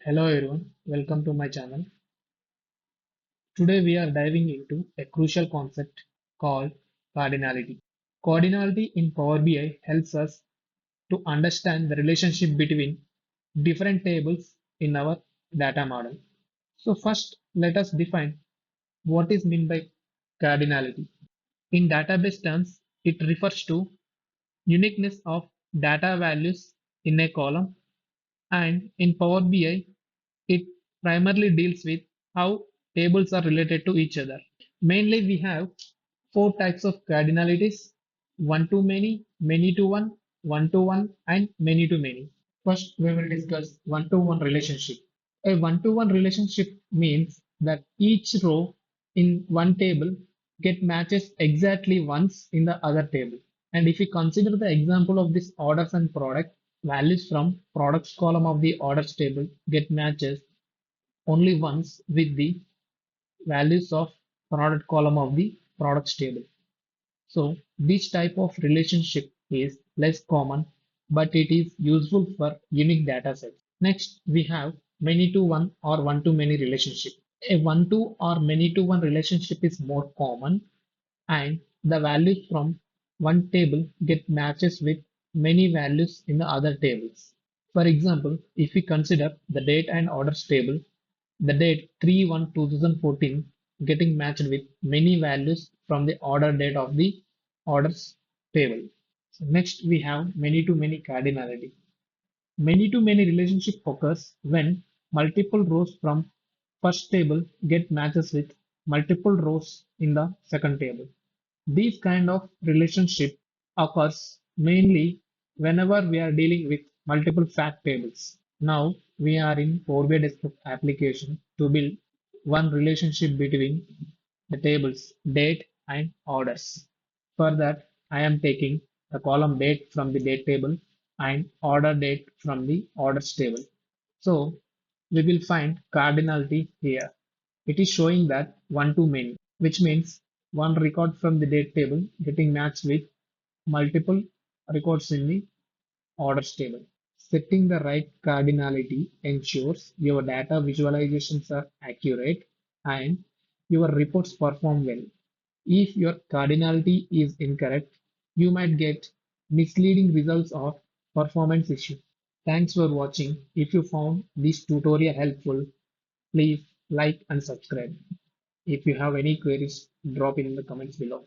Hello everyone, welcome to my channel. Today we are diving into a crucial concept called cardinality. Cardinality in Power BI helps us to understand the relationship between different tables in our data model. So first let us define what is meant by cardinality. In database terms, it refers to uniqueness of data values in a column, and in Power BI it primarily deals with how tables are related to each other. Mainly, we have four types of cardinalities: one to many to one, and many to many. First, we will discuss one to one relationship. A one to one relationship means that each row in one table get matches exactly once in the other table. And if we consider the example of this orders and product, values from products column of the orders table get matches only once with the values of product column of the products table. So this type of relationship is less common, but it is useful for unique data sets. Next, we have many to one or one to many relationship. A one to or many to one relationship is more common, and the values from one table get matches with many values in the other tables. For example, if we consider the date and orders table, the date 3/1/2014 getting matched with many values from the order date of the orders table. So next we have many to many cardinality. Many to many relationship occurs when multiple rows from first table get matches with multiple rows in the second table. This kind of relationship occurs mainly whenever we are dealing with multiple fact tables. Now we are in Power BI desktop application to build one relationship between the tables date and orders. For that, I am taking the column date from the date table and order date from the orders table. So we will find cardinality here. It is showing that one to many, which means one record from the date table getting matched with multiple records in the orders table. Setting the right cardinality ensures your data visualizations are accurate and your reports perform well. If your cardinality is incorrect, you might get misleading results or performance issue. Thanks for watching. If you found this tutorial helpful, please like and subscribe. If you have any queries, drop in the comments below.